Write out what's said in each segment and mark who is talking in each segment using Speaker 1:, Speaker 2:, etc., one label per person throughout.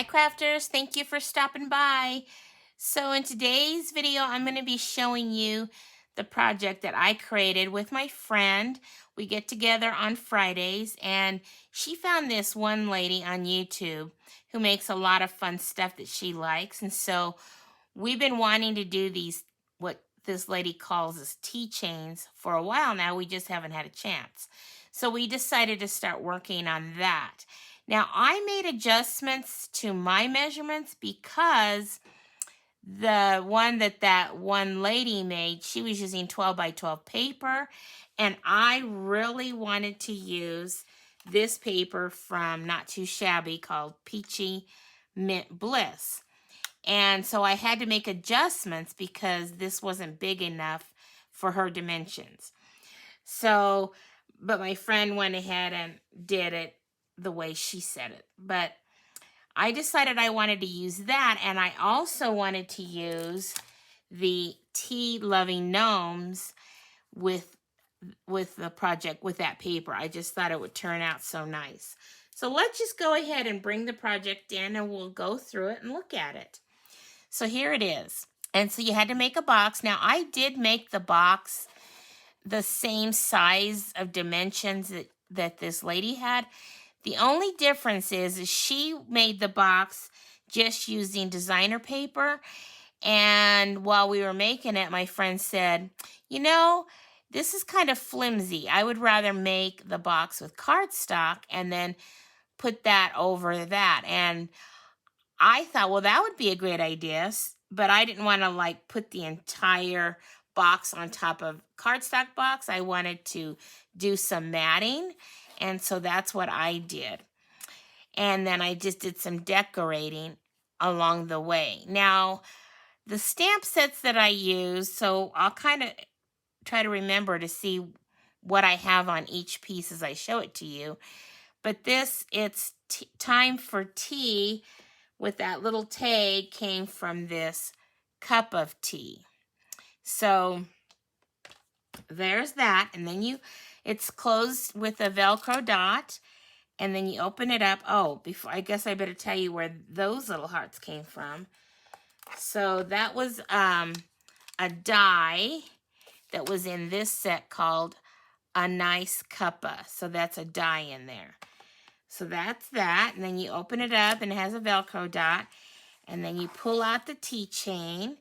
Speaker 1: crafters, thank you for stopping by. So in today's video, I'm going to be showing you the project that I created with my friend. We get together on Fridays, and she found this one lady on YouTube who makes a lot of fun stuff that she likes. And so we've been wanting to do these, what this lady calls as tea chains, for a while now. We just haven't had a chance. So we decided to start working on that. Now, I made adjustments to my measurements because the one that one lady made, she was using 12 by 12 paper, and I really wanted to use this paper from Not Too Shabby called Peachy Mint Bliss. And so I had to make adjustments because this wasn't big enough for her dimensions. So, but my friend went ahead and did it the way she said it. But I decided I wanted to use that, and I also wanted to use the tea loving gnomes with the project with that paper. I just thought it would turn out so nice. So let's just go ahead and bring the project in, and we'll go through it and look at it. So here it is. And so you had to make a box. Now I did make the box the same size of dimensions that this lady had. The only difference is she made the box just using designer paper. And while we were making it, my friend said, you know, this is kind of flimsy. I would rather make the box with cardstock and then put that over that. And I thought, well, that would be a great idea, but I didn't want to put the entire box on top of cardstock box. I wanted to do some matting, and so that's what I did. And then I just did some decorating along the way. Now, the stamp sets that I use, so I'll kind of try to remember to see what I have on each piece as I show it to you. But this, it's Time for Tea with that little tag, came from this cup of tea. So there's that. And then it's closed with a Velcro dot. And then you open it up. Oh, I guess I better tell you where those little hearts came from. So that was a die that was in this set called A Nice Cuppa. So that's a die in there. So that's that. And then you open it up, and it has a Velcro dot. And then you pull out the tea chain.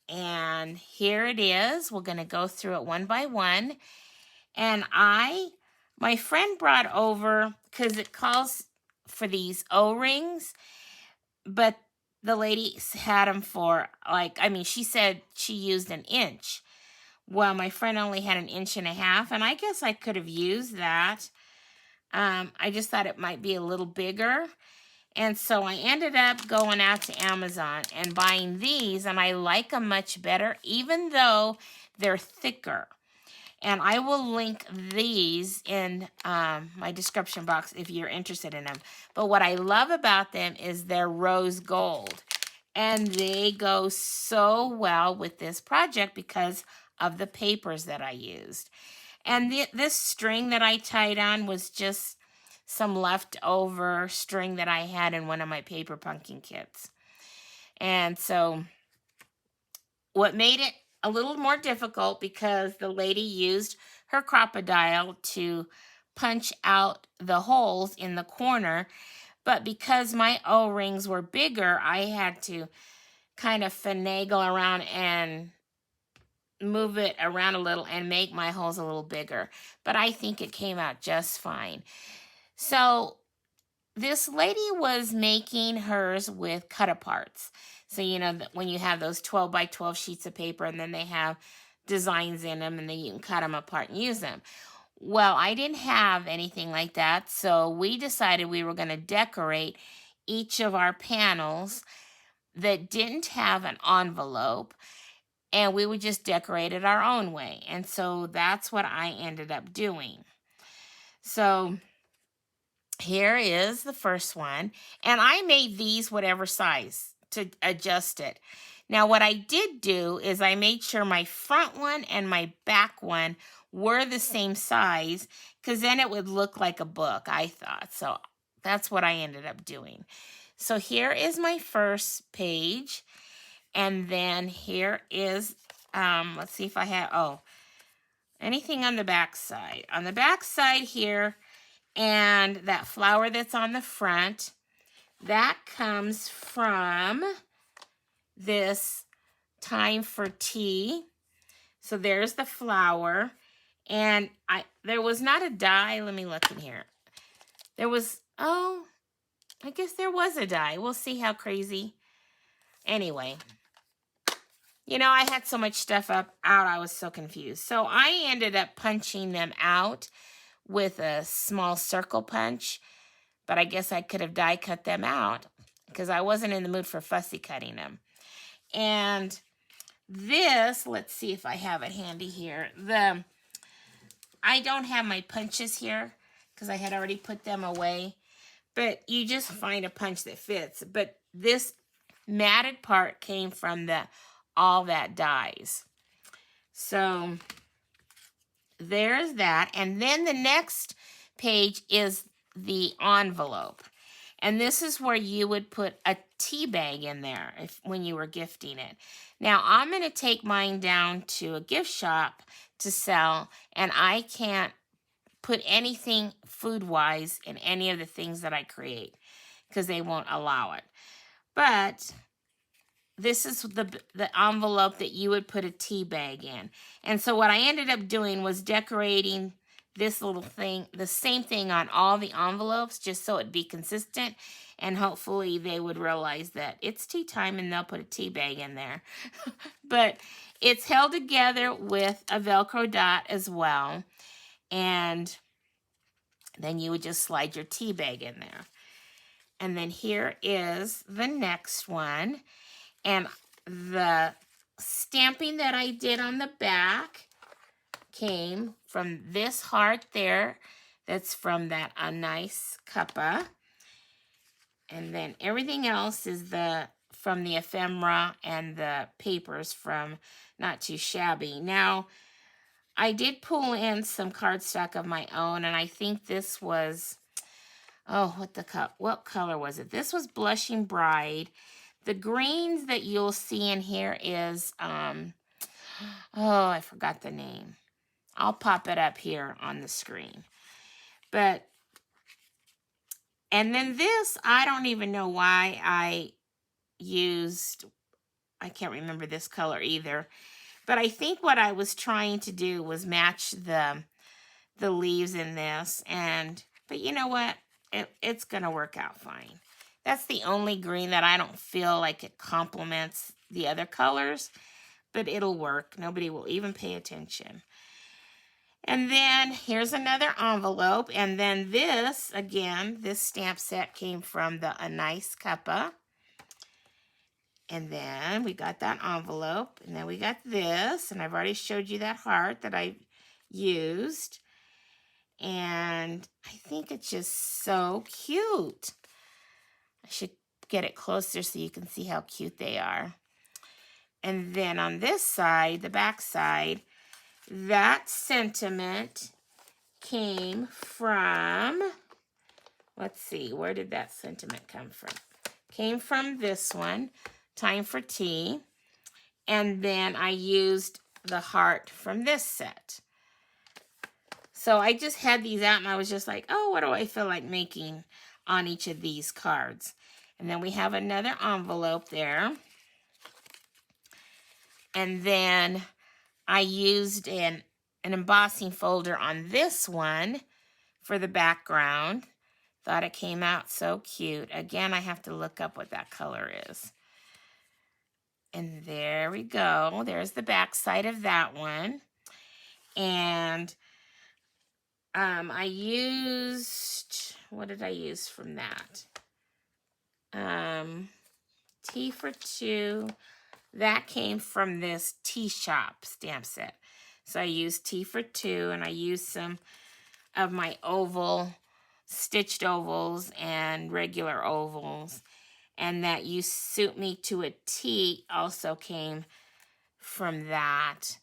Speaker 1: And here it is. We're going to go through it one by one. And my friend brought over, because it calls for these O-rings, but the lady had them for she said she used an inch. Well, my friend only had an inch and a half, and I guess I could have used that. I just thought it might be a little bigger. And so I ended up going out to Amazon and buying these, and I like them much better, even though they're thicker. And I will link these in my description box if you're interested in them. But what I love about them is they're rose gold. And they go so well with this project because of the papers that I used. And this string that I tied on was just some leftover string that I had in one of my paper pumpkin kits. And so what made it a little more difficult, because the lady used her crocodile to punch out the holes in the corner, but because my O-rings were bigger, I had to kind of finagle around and move it around a little and make my holes a little bigger. But I think it came out just fine. So this lady was making hers with cut-aparts. So, when you have those 12 by 12 sheets of paper, and then they have designs in them, and then you can cut them apart and use them. Well, I didn't have anything like that, so we decided we were going to decorate each of our panels that didn't have an envelope, and we would just decorate it our own way. And so that's what I ended up doing. So here is the first one, and I made these whatever size to adjust it. Now, what I did do is I made sure my front one and my back one were the same size, because then it would look like a book, I thought. So that's what I ended up doing. So here is my first page. And then here is, let's see if I have, anything on the back side. On the back side here, and that flower that's on the front, that comes from this Time for Tea. So there's the flower. And there was not a die. Let me look in here. There was, I guess there was a die. We'll see how crazy. Anyway, you know, I had so much stuff out, I was so confused. So I ended up punching them out with a small circle punch, but I guess I could have die cut them out because I wasn't in the mood for fussy cutting them. And this, let's see if I have it handy here. I don't have my punches here because I had already put them away, but you just find a punch that fits. But this matted part came from all that dies. So there's that. And then the next page is the envelope. And this is where you would put a tea bag in there when you were gifting it. Now, I'm going to take mine down to a gift shop to sell, and I can't put anything food-wise in any of the things that I create because they won't allow it. But this is the envelope that you would put a tea bag in. And so what I ended up doing was decorating this little thing, the same thing on all the envelopes, just so it'd be consistent. And hopefully they would realize that it's tea time and they'll put a tea bag in there. But it's held together with a Velcro dot as well. And then you would just slide your tea bag in there. And then here is the next one. And the stamping that I did on the back came from this heart there. That's from that A Nice Cuppa. And then everything else is from the ephemera and the papers from Not Too Shabby. Now, I did pull in some cardstock of my own, and I think this was, what color was it? This was Blushing Bride. The greens that you'll see in here is, I forgot the name. I'll pop it up here on the screen. And then this, I don't even know why I can't remember this color either. But I think what I was trying to do was match the leaves in this. But you know what? It's going to work out fine. That's the only green that I don't feel like it complements the other colors, but it'll work. Nobody will even pay attention. And then here's another envelope. And then this, again, this stamp set came from the A Nice Cuppa. And then we got that envelope. And then we got this. And I've already showed you that heart that I used. And I think it's just so cute. I should get it closer so you can see how cute they are. And then on this side, the back side, that sentiment came from, let's see, where did that sentiment come from? Came from this one, Time for Tea. And then I used the heart from this set. So I just had these out and I was just like, oh, what do I feel like making on each of these cards? And then we have another envelope there. And then I used an embossing folder on this one for the background. Thought it came out so cute. Again, I have to look up what that color is. And there we go. There's the back side of that one. And I used, what did I use from that? Tea for Two. That came from this Tea Shop stamp set. So I used Tea for Two, and I used some of my stitched ovals and regular ovals. And that You Suit Me to a T also came from that.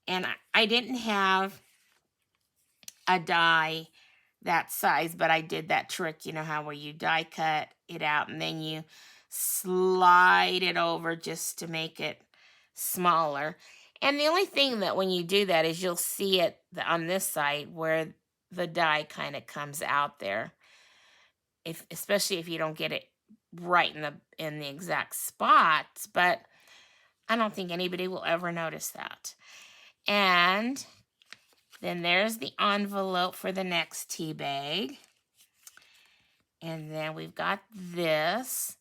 Speaker 1: And I didn't have a die that size, but I did that trick, you know how where you die cut it out and then you slide it over just to make it smaller. And the only thing that when you do that is you'll see it on this side where the die kind of comes out there. If especially if you don't get it right in the exact spots, but I don't think anybody will ever notice that. And then there's the envelope for the next tea bag. And then we've got this.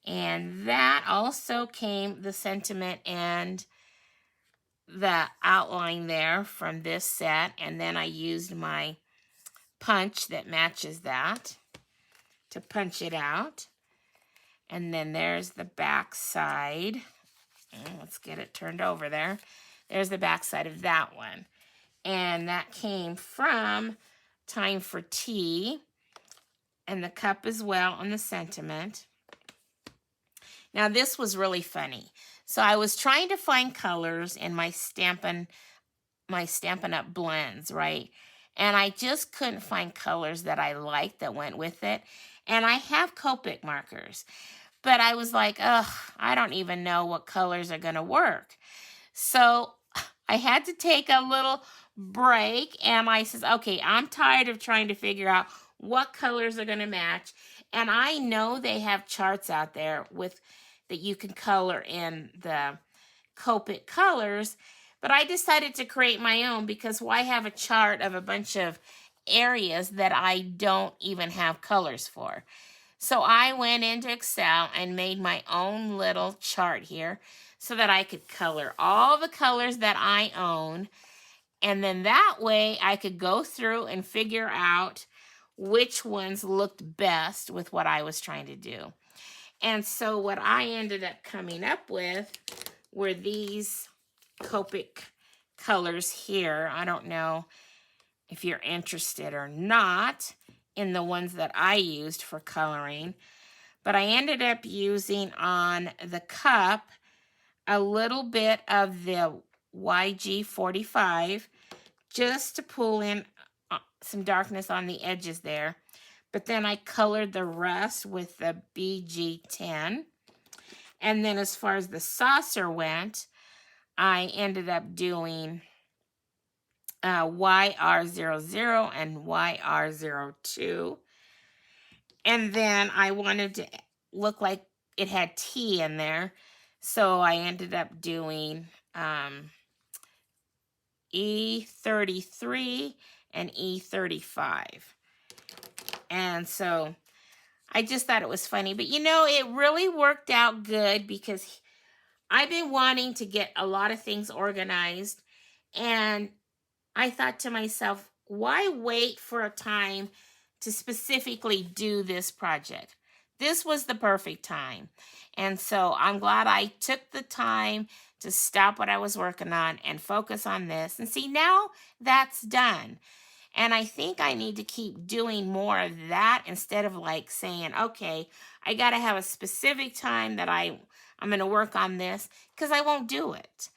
Speaker 1: And that also came, the sentiment and the outline there from this set. And then I used my punch that matches that to punch it out. And then there's the back side. Let's get it turned over there. There's the back side of that one. And that came from Time for Tea. And the cup as well on the sentiment. Now this was really funny. So I was trying to find colors in my Stampin' Up! Blends, right? And I just couldn't find colors that I liked that went with it. And I have Copic markers. But I was like, ugh, I don't even know what colors are going to work. So I had to take a little break. And I says, okay, I'm tired of trying to figure out what colors are going to match. And I know they have charts out there that you can color in the Copic colors. But I decided to create my own because why have a chart of a bunch of areas that I don't even have colors for? So I went into Excel and made my own little chart here so that I could color all the colors that I own. And then that way I could go through and figure out which ones looked best with what I was trying to do. And so what I ended up coming up with were these Copic colors here. I don't know if you're interested or not in the ones that I used for coloring, but I ended up using on the cup a little bit of the YG45 just to pull in some darkness on the edges there. But then I colored the rest with the BG10. And then as far as the saucer went, I ended up doing YR00 and YR02. And then I wanted to look like it had tea in there. So I ended up doing E33 and E35. And so I just thought it was funny. But, you know, it really worked out good because I've been wanting to get a lot of things organized. And I thought to myself, why wait for a time to specifically do this project? This was the perfect time. And so I'm glad I took the time to stop what I was working on and focus on this. And see, now that's done. And I think I need to keep doing more of that instead of like saying, okay, I got to have a specific time that I'm going to work on this, because I won't do it.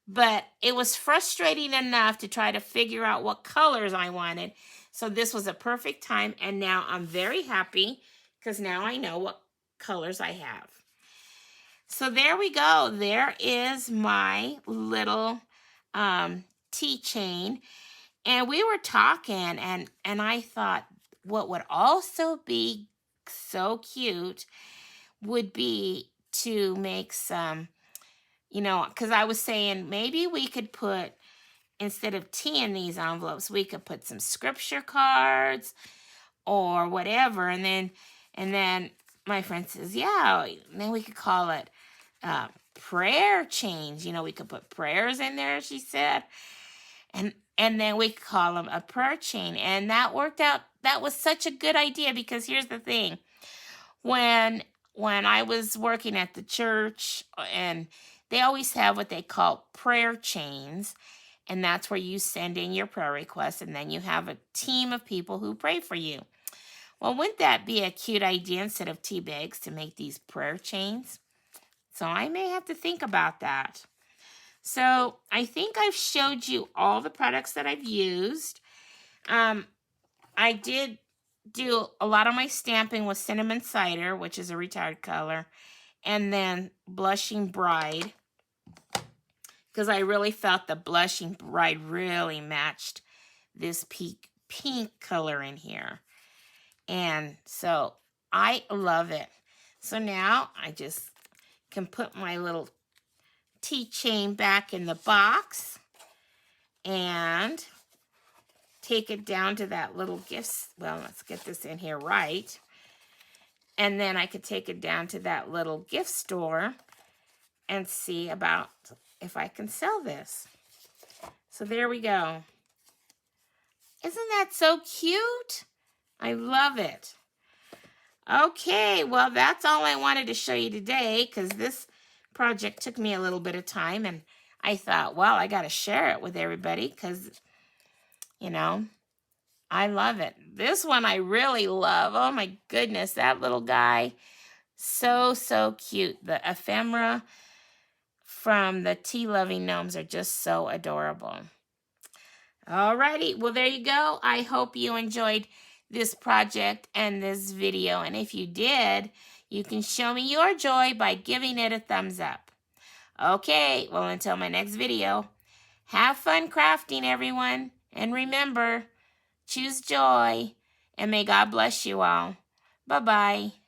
Speaker 1: But it was frustrating enough to try to figure out what colors I wanted. So this was a perfect time. And now I'm very happy because now I know what colors I have. So there we go. There is my little tea chain. And we were talking and I thought what would also be so cute would be to make some, you know, because I was saying maybe we could put, instead of tea in these envelopes, we could put some scripture cards or whatever. And then my friend says, yeah, then we could call it prayer chains. You know, we could put prayers in there, she said. And then we could call them a prayer chain. And that worked out. That was such a good idea because here's the thing. When I was working at the church, and they always have what they call prayer chains, and that's where you send in your prayer requests, and then you have a team of people who pray for you. Well, wouldn't that be a cute idea instead of tea bags to make these prayer chains? So I may have to think about that. So I think I've showed you all the products that I've used. I did do a lot of my stamping with Cinnamon Cider, which is a retired color, and then Blushing Bride, because I really felt the Blushing Bride really matched this pink color in here. And so I love it. So now I just can put my little tea chain back in the box and take it down to that little gift. Well, let's get this in here right. And then I could take it down to that little gift store and see about if I can sell this. So there we go. Isn't that so cute? I love it. Okay, well, that's all I wanted to show you today, because this project took me a little bit of time, and I thought, well, I got to share it with everybody because, you know, I love it. This one I really love. Oh, my goodness, that little guy. So, so cute. The ephemera from the Tea Loving Gnomes are just so adorable. Alrighty, well, there you go. I hope you enjoyed this project and this video. And if you did, you can show me your joy by giving it a thumbs up. Okay, well, until my next video, have fun crafting, everyone. And remember, choose joy, and may God bless you all. Bye-bye.